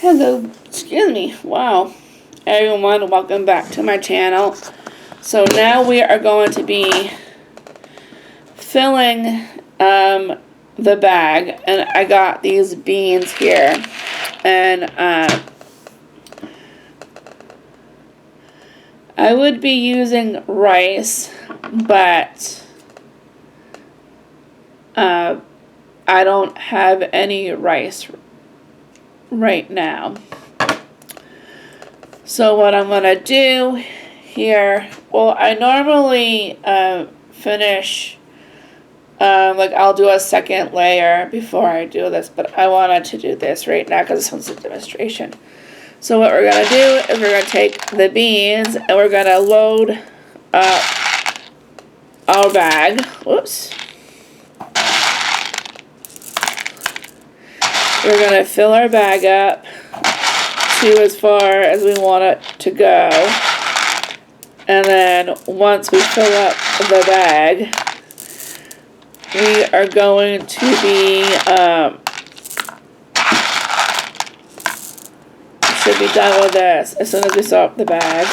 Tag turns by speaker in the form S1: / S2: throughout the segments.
S1: Hello, excuse me, wow. Everyone, welcome back to my channel. So now we are going to be filling the bag, and I got these beans here, and I would be using rice, but I don't have any rice right now. So what I'm gonna do here, well, I normally finish, like I'll do a second layer before I do this, but I wanted to do this right now because this one's a demonstration. So what we're gonna do is we're gonna take the beans and we're gonna load up our bag. Whoops. We're gonna fill our bag up to as far as we want it to go. And then once we fill up the bag, we are going to be, should be done with this as soon as we fill up the bag.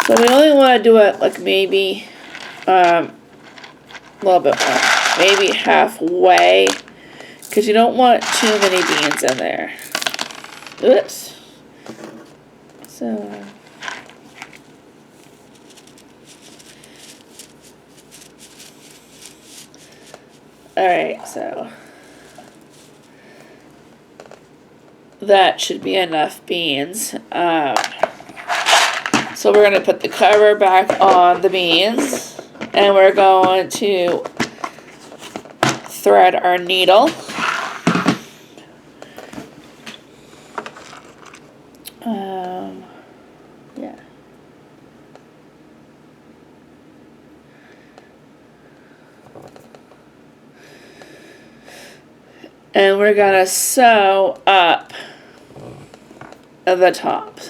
S1: So we only want to do it like maybe a little bit more, maybe halfway, because you don't want too many beans in there. Oops. So alright, so that should be enough beans. So we're going to put the cover back on the beans, and we're going to thread our needle. Yeah. And we're going to sew up the top.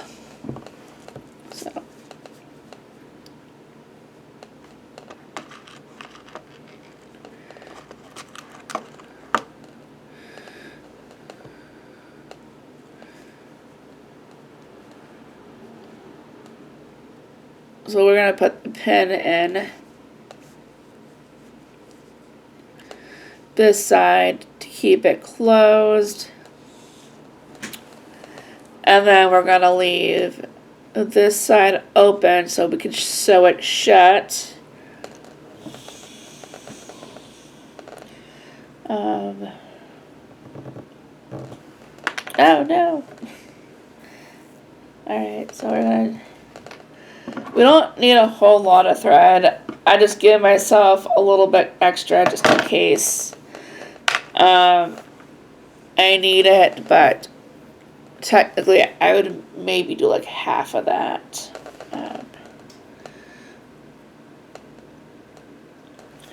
S1: So we're going to put the pin in this side to keep it closed. And then we're going to leave this side open so we can sew it shut. Oh no. Alright, so we don't need a whole lot of thread. I just give myself a little bit extra just in case I need it, but technically I would maybe do like half of that.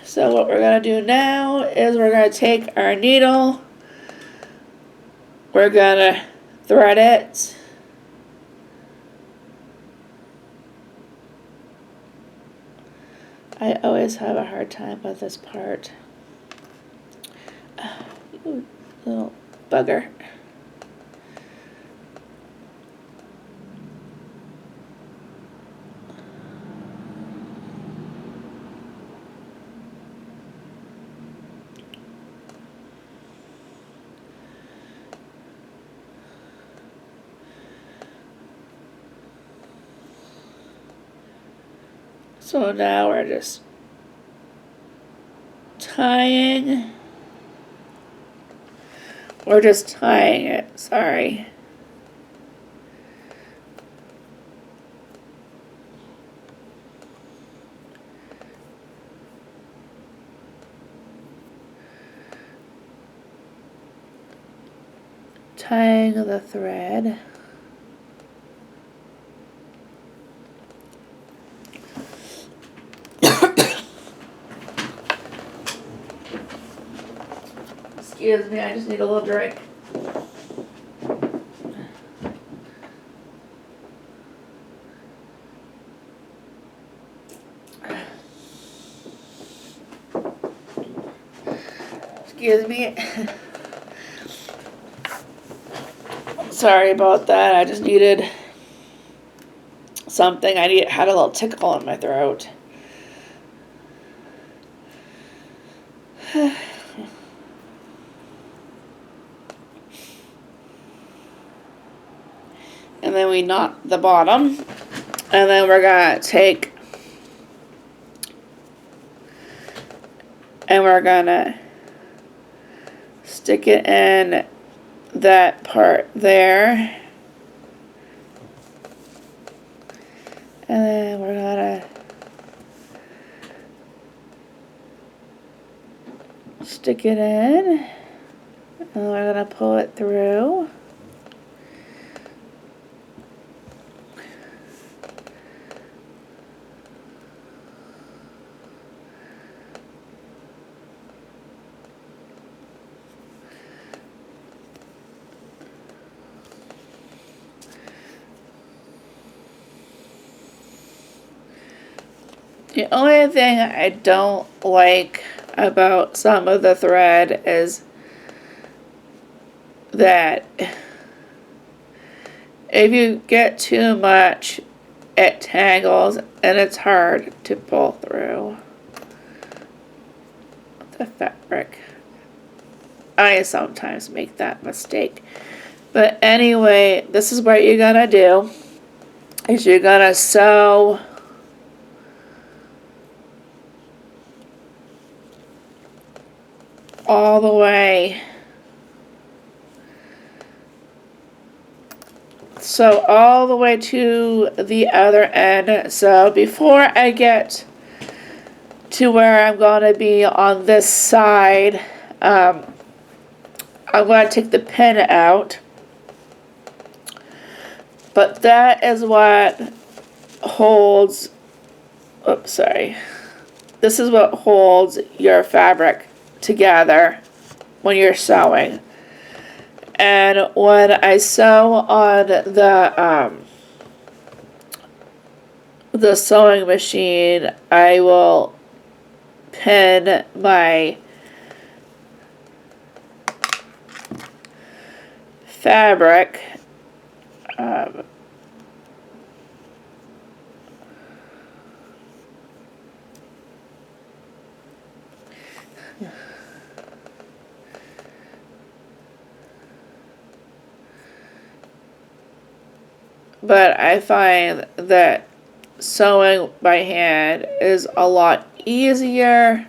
S1: So what we're going to do now is we're going to take our needle, we're going to thread it. I always have a hard time with this part. Ooh, little bugger. So now we're just tying. We're just tying it, sorry. Tying the thread. Excuse me, I just need a little drink. Excuse me. Sorry about that. I just needed something. Had a little tickle in my throat. And then we knot the bottom. And then we're gonna take and we're gonna stick it in that part there. And then we're gonna stick it in. And we're gonna pull it through. The only thing I don't like about some of the thread is that if you get too much, it tangles and it's hard to pull through the fabric. I sometimes make that mistake. But anyway, this is what you're gonna do, is you're gonna sew all the way. So all the way to the other end. So before I get to where I'm going to be on this side, I'm going to take the pin out. But that is what holds, oops, sorry. This is what holds your fabric together when you're sewing. And when I sew on the sewing machine, I will pin my fabric but I find that sewing by hand is a lot easier.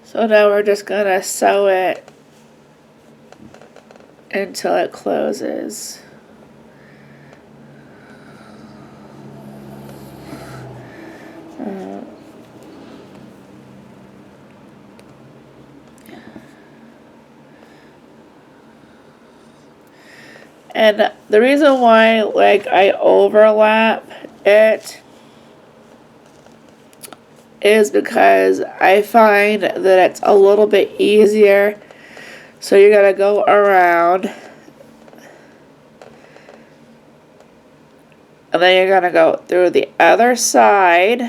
S1: So now we're just gonna sew it until it closes. And the reason why, like, I overlap it is because I find that it's a little bit easier. So you're gonna go around, and then you're gonna go through the other side.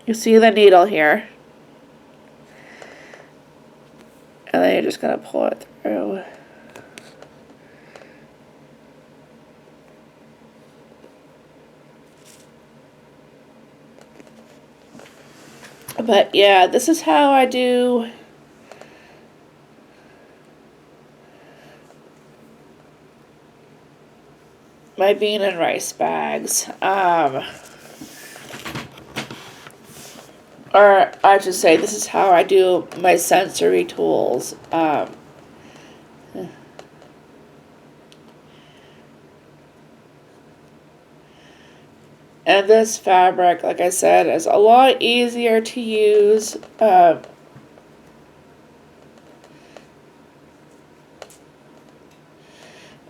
S1: You see the needle here. And then you're just gonna pull it through. But yeah, this is how I do my bean and rice bags. Or I should say, this is how I do my sensory tools. And this fabric, like I said, is a lot easier to use.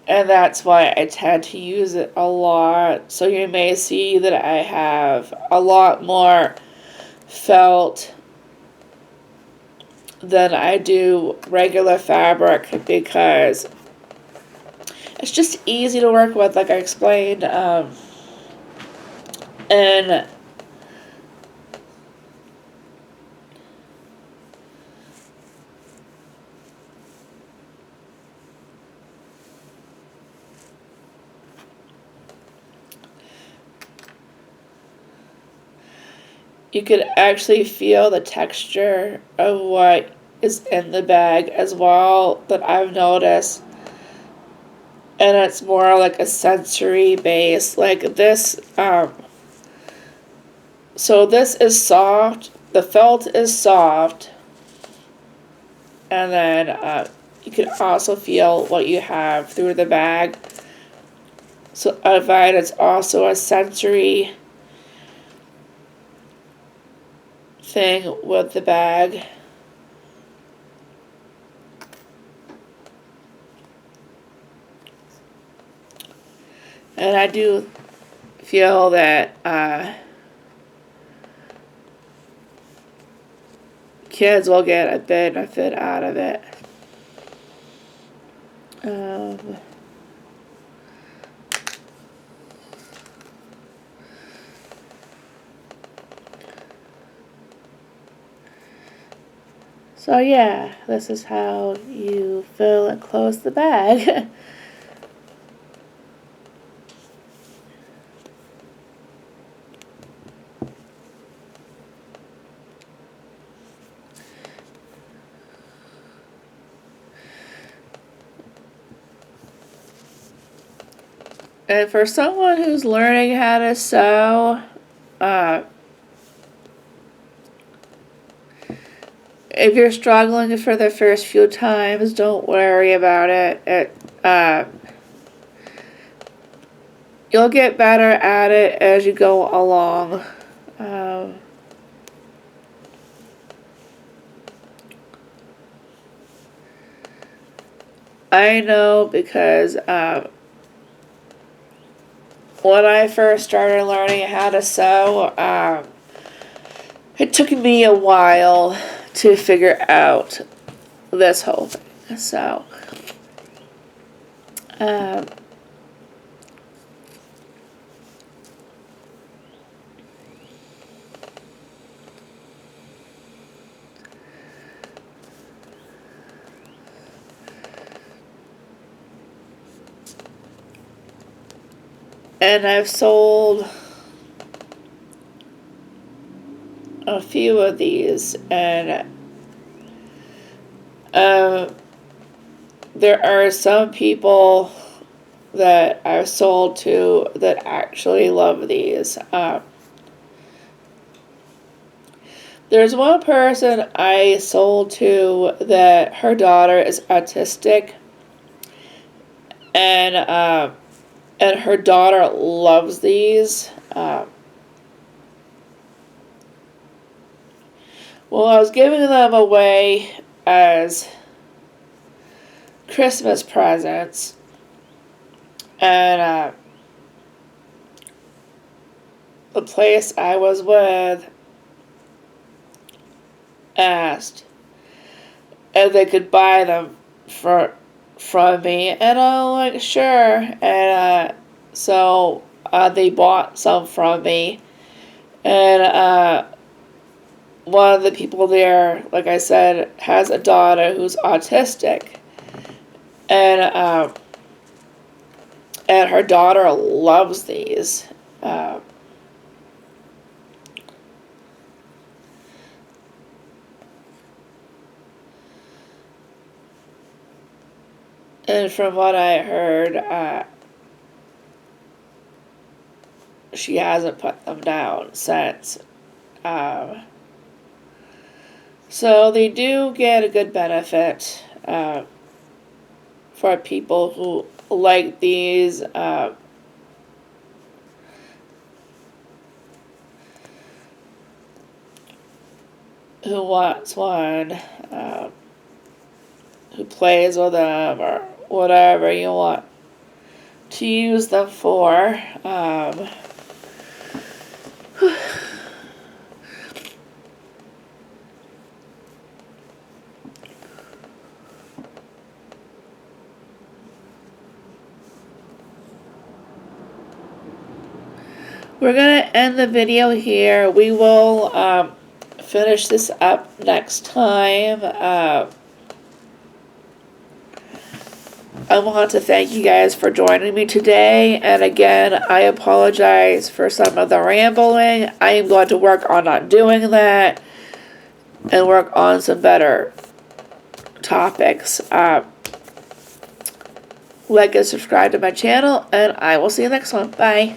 S1: And that's why I tend to use it a lot. So you may see that I have a lot more felt than I do regular fabric because it's just easy to work with, like I explained. And you could actually feel the texture of what is in the bag as well that I've noticed. And it's more like a sensory base. Like this, so this is soft. The felt is soft. And then you can also feel what you have through the bag. So I find it's also a sensory thing with the bag. And I do feel that kids will get a benefit out of it. So yeah, this is how you fill and close the bag. And for someone who's learning how to sew, if you're struggling for the first few times, don't worry about it. You'll get better at it as you go along. I know because when I first started learning how to sew, it took me a while to figure out this whole thing. So, and I've sold a few of these, and there are some people that I've sold to that actually love these. There's one person I sold to that her daughter is autistic, and her daughter loves these. Well, I was giving them away as Christmas presents, and the place I was with asked if they could buy them from me, and I'm like, sure. And so they bought some from me, and one of the people there, like I said, has a daughter who's autistic, and her daughter loves these. And from what I heard, she hasn't put them down since. So they do get a good benefit for people who like these. who wants one, who plays with them, or whatever you want to use them for. We're going to end the video here. We will finish this up next time. I want to thank you guys for joining me today. And again, I apologize for some of the rambling. I am going to work on not doing that and work on some better topics. Like and subscribe to my channel, and I will see you next one. Bye.